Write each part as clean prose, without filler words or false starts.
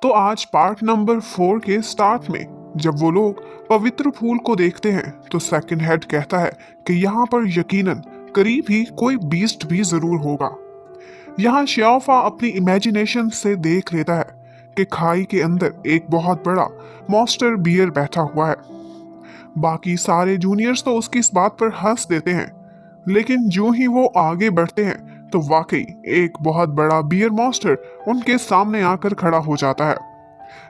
तो आज part number 4 के स्टार्ट में जब वो लोग पवित्र फूल को देखते हैं तो सेकंड हेड कहता है कि यहाँ पर यकीनन करीब ही कोई बीस्ट भी जरूर होगा। यहाँ श्याओफा अपनी इमेजिनेशन से देख लेता है कि खाई के अंदर एक बहुत बड़ा मॉन्स्टर बियर बैठा हुआ है। बाकी सारे जूनियर्स तो उसकी इस बात पर हंस देते हैं, लेकिन जो ही वो आगे बढ़ते हैं तो वाकई एक बहुत बड़ा बियर मॉन्स्टर उनके सामने आकर खड़ा हो जाता है।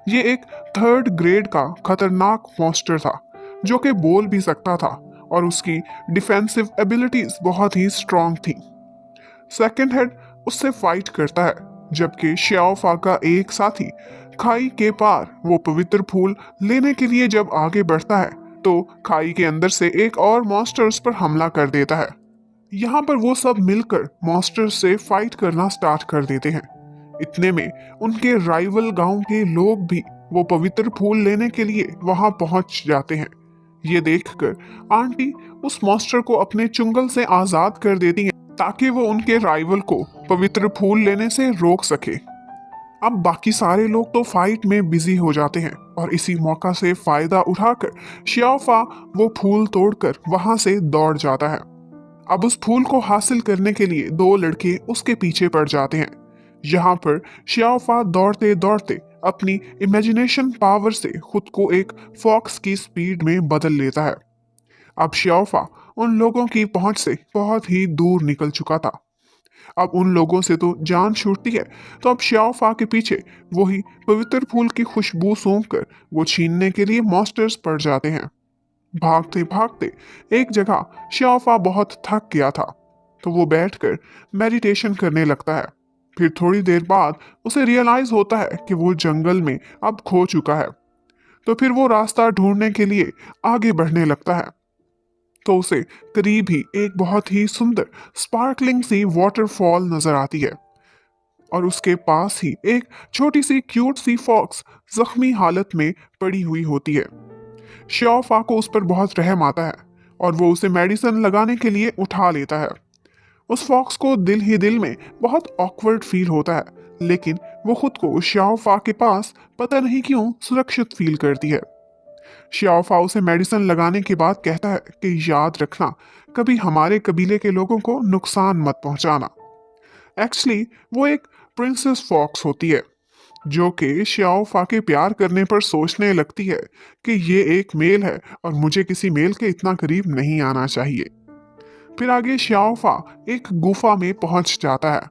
ये एक थर्ड ग्रेड का खतरनाक मॉन्स्टर था जो कि बोल भी सकता था और उसकी डिफेंसिव एबिलिटीज बहुत ही स्ट्रांग थी। सेकंड हेड उससे फाइट करता है, जबकि श्याओफा का एक साथी खाई के पार वो पवित्र फूल लेने के लिए जब आगे बढ़ता है तो खाई के अंदर से एक और मॉन्स्टर उस पर हमला कर देता है। यहाँ पर वो सब मिलकर मॉन्स्टर से फाइट करना स्टार्ट कर देते हैं। इतने में उनके राइवल गांव के लोग भी वो पवित्र फूल लेने के लिए वहां पहुंच जाते हैं। ये देखकर आंटी उस मॉन्स्टर को अपने चुंगल से आजाद कर देती हैं ताकि वो उनके राइवल को पवित्र फूल लेने से रोक सके। अब बाकी सारे लोग तो फाइट में बिजी हो जाते हैं और इसी मौका से फायदा उठाकर श्याओफा वो फूल तोड़कर वहां से दौड़ जाता है। अब उस फूल को हासिल करने के लिए दो लड़के उसके पीछे पड़ जाते हैं। यहाँ पर श्याओफा दौड़ते दौड़ते अपनी इमेजिनेशन पावर से खुद को एक फॉक्स की स्पीड में बदल लेता है। अब श्याओफा उन लोगों की पहुंच से बहुत ही दूर निकल चुका था। अब उन लोगों से तो जान छूटती है, तो अब श्याओफा के पीछे वही पवित्र फूल की खुशबू सूंघकर वो छीनने के लिए मॉन्स्टर्स पड़ जाते हैं। भागते भागते एक जगह श्याओफा बहुत थक गया था, तो वो बैठकर मेडिटेशन करने लगता है। फिर थोड़ी देर बाद उसे रियलाइज होता है कि वो जंगल में अब खो चुका है। तो फिर वो रास्ता ढूंढने के लिए आगे बढ़ने लगता है। तो उसे करीब ही एक बहुत ही सुंदर स्पार्कलिंग सी वाटरफॉल नजर आती है और उसके पास ही एक छोटी सी क्यूट सी फॉक्स जख्मी हालत में पड़ी हुई होती है। श्याओफा को उस पर बहुत रहम आता है और वो उसे मेडिसिन लगाने के लिए उठा लेता है। उस फॉक्स को दिल ही दिल में बहुत ऑकवर्ड फील होता है, लेकिन वो खुद को श्याओफा के पास पता नहीं क्यों सुरक्षित फील करती है। श्याओफा उसे मेडिसिन लगाने के बाद कहता है कि याद रखना, कभी हमारे कबीले के लोगों को नुकसान मत पहुंचाना। एक्चुअली वो एक प्रिंसेस फॉक्स होती है जो कि श्याओफा के प्यार करने पर सोचने लगती है कि ये एक मेल है और मुझे किसी मेल के इतना करीब नहीं आना चाहिए। फिर आगे श्याओफा एक गुफा में पहुंच जाता है।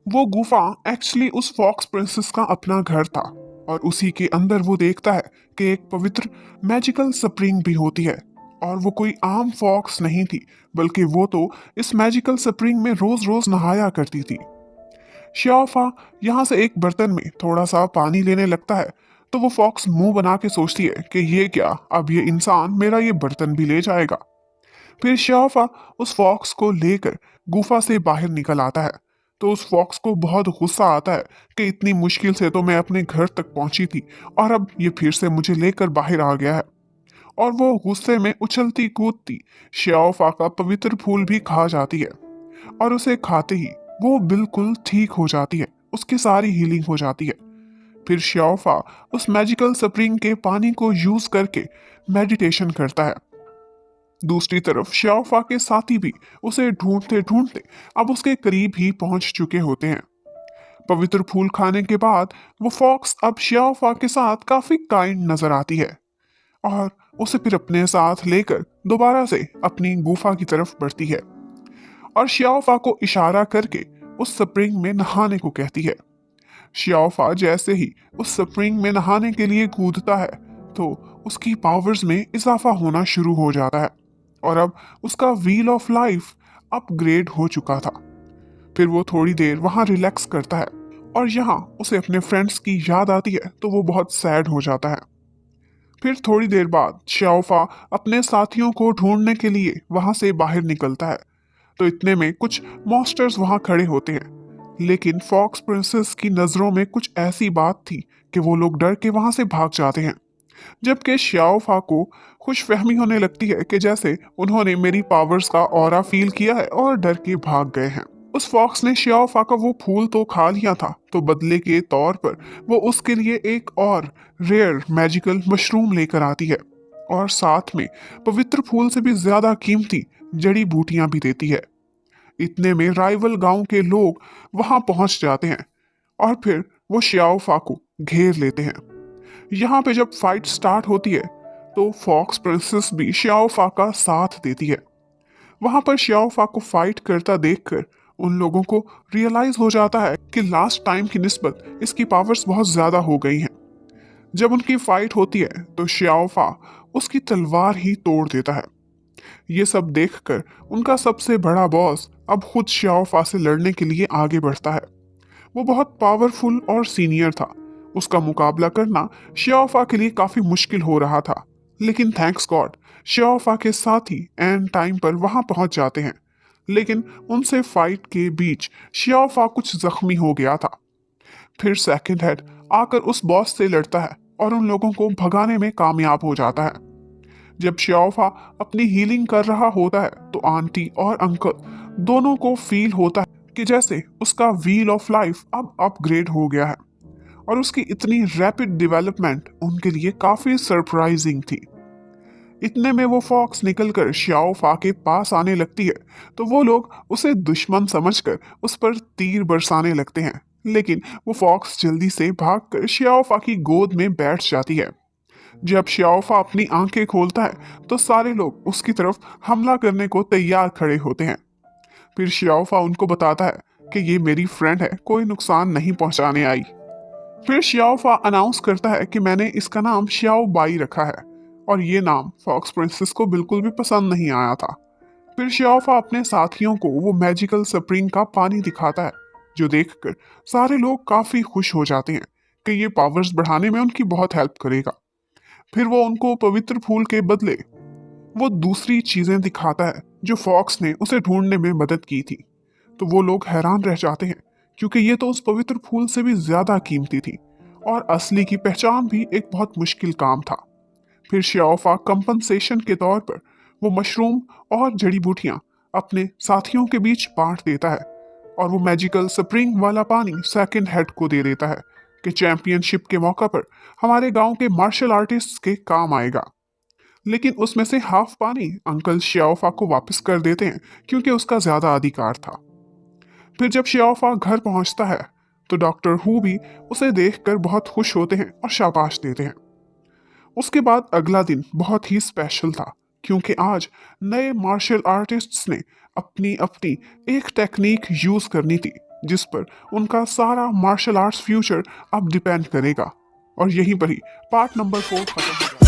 वो गुफा एक्चुअली उस फॉक्स प्रिंसेस का अपना घर था और उसी के अंदर वो देखता है कि एक पवित्र मैजिकल स्प्रिंग भी होती है और वो कोई आम फॉक्स नहीं थी, बल्कि वो तो इस मैजिकल स्प्रिंग में रोज रोज नहाया करती थी। श्याओफा यहाँ से एक बर्तन में थोड़ा सा पानी लेने लगता है, तो वो फॉक्स मुंह बना के सोचती है कि ये क्या, अब ये इंसान मेरा ये बर्तन भी ले जाएगा। फिर श्याओफा उस फॉक्स को लेकर गुफा से बाहर निकल आता है, तो उस फॉक्स को बहुत गुस्सा आता है कि इतनी मुश्किल से तो मैं अपने घर तक पहुंची थी और अब ये फिर से मुझे लेकर बाहर आ गया है। और वो गुस्से में उछलती कूदती श्याओफा का पवित्र फूल भी खा जाती है और उसे खाते ही वो बिल्कुल ठीक हो जाती है, उसकी सारी हीलिंग हो जाती है। फिर श्याओफा उस मैजिकल स्प्रिंग के पानी को यूज करके मेडिटेशन करता है। दूसरी तरफ श्याओफा के साथी भी उसे ढूंढते ढूंढते अब उसके करीब ही पहुंच चुके होते हैं। पवित्र फूल खाने के बाद वो फॉक्स अब श्याओफा के साथ काफी काइंड नजर आती है और उसे फिर अपने साथ लेकर दोबारा से अपनी गुफा की तरफ बढ़ती है और श्याओफा को इशारा करके उस स्प्रिंग में नहाने को कहती है। श्याओफा जैसे ही उस स्प्रिंग में नहाने के लिए कूदता है तो उसकी पावर्स में इजाफा होना शुरू हो जाता है और अब उसका व्हील ऑफ लाइफ अपग्रेड हो चुका था। फिर वो थोड़ी देर वहां रिलैक्स करता है और यहाँ उसे अपने फ्रेंड्स की याद आती है तो वो बहुत सैड हो जाता है। फिर थोड़ी देर बाद श्याओफा अपने साथियों को ढूंढने के लिए वहां से बाहर निकलता है, तो इतने में कुछ मॉन्स्टर्स वहां खड़े होते हैं, लेकिन फॉक्स प्रिंसेस की नजरों में कुछ ऐसी बात थी कि वो लोग डर के वहां से भाग जाते हैं। जबकि श्याओफा को खुशफहमी होने लगती है कि जैसे उन्होंने मेरी पावर्स का ऑरा फील किया है और डर के भाग गए हैं। उस फॉक्स ने शियाओफा का वो फूल तो खा लिया था, तो बदले के तौर पर वो उसके लिए एक और रेयर मैजिकल मशरूम लेकर आती है और साथ में पवित्र फूल से भी ज्यादा कीमती जड़ी बूटियां भी देती है। इतने में राइवल गांव के लोग वहां पहुंच जाते हैं और फिर वो शियाओफा को घेर लेते हैं। यहाँ पे जब फाइट स्टार्ट होती है तो फॉक्स प्रिंसेस भी शियाओफा का साथ देती है। वहां पर शियाओफा को फाइट करता देखकर उन लोगों को रियलाइज हो जाता है कि लास्ट टाइम की निस्बत इसकी पावर्स बहुत ज्यादा हो गई हैं। जब उनकी फाइट होती है तो शियाओफा उसकी तलवार ही तोड़ देता है। ये सब देखकर उनका सबसे बड़ा बॉस अब खुद शियाओफा से लड़ने के लिए आगे बढ़ता है। वो बहुत पावरफुल और सीनियर था। उसका मुकाबला करना शियाओफा के लिए काफी मुश्किल हो रहा था, लेकिन थैंक्स गॉड शियाओफा के साथी एंड टाइम पर वहां पहुंच जाते हैं। लेकिन उनसे फाइट के बीच शियाओफा कुछ जख्मी हो गया था। फिर सेकंड हेड आकर उस बॉस से लड़ता है और उन लोगों को भगाने में कामयाब हो जाता है। जब शियाओफा अपनी हीलिंग कर रहा होता है तो आंटी और अंकल दोनों को फील होता है कि जैसे उसका व्हील ऑफ लाइफ अब अपग्रेड हो गया है और उसकी इतनी रैपिड डेवलपमेंट उनके लिए काफी सरप्राइजिंग थी। इतने में वो फॉक्स निकलकर शियाओफा के पास आने लगती है तो वो लोग उसे दुश्मन समझकर उस पर तीर बरसाने लगते हैं, लेकिन वो फॉक्स जल्दी से भागकर शियाओफा की गोद में बैठ जाती है। जब शियाओफा अपनी आंखें खोलता है तो सारे लोग उसकी तरफ हमला करने को तैयार खड़े होते हैं। फिर शियाओफा उनको बताता है कि ये मेरी फ्रेंड है, कोई नुकसान नहीं पहुंचाने आई। फिर शियाओफा अनाउंस करता है कि मैंने इसका नाम शियाओ बाई रखा है और ये नाम फॉक्स प्रिंसेस को बिल्कुल भी पसंद नहीं आया था। फिर शियाओफा अपने साथियों को वो मैजिकल स्प्रिंग का पानी दिखाता है, जो देखकर सारे लोग काफी खुश हो जाते हैं कि ये पावर्स बढ़ाने में उनकी बहुत हेल्प करेगा। फिर वो उनको पवित्र फूल के बदले वो दूसरी चीजें दिखाता है जो फॉक्स ने उसे ढूंढने में मदद की थी। तो वो लोग हैरान रह जाते हैं क्योंकि ये तो उस पवित्र फूल से भी ज्यादा कीमती थी और असली की पहचान भी एक बहुत मुश्किल काम था। फिर शियाओफा कंपनसेशन के तौर पर वो मशरूम और जड़ी बूटियां अपने साथियों के बीच बांट देता है और वो मैजिकल स्प्रिंग वाला पानी सेकंड हेड को दे देता है कि चैंपियनशिप के मौका पर हमारे गांव के मार्शल आर्टिस्ट के काम आएगा। लेकिन उसमें से हाफ पानी अंकल शियाओफा को वापस कर देते हैं क्योंकि उसका ज्यादा अधिकार था। फिर जब शियाओफा घर पहुंचता है तो डॉक्टर हु भी उसे देखकर बहुत खुश होते हैं और शाबाश देते हैं। उसके बाद अगला दिन बहुत ही स्पेशल था क्योंकि आज नए मार्शल आर्टिस्ट्स ने अपनी अपनी एक टेक्निक यूज करनी थी जिस पर उनका सारा मार्शल आर्ट्स फ्यूचर अब डिपेंड करेगा। और यहीं पर ही पार्ट नंबर 4 खत्म हो गया।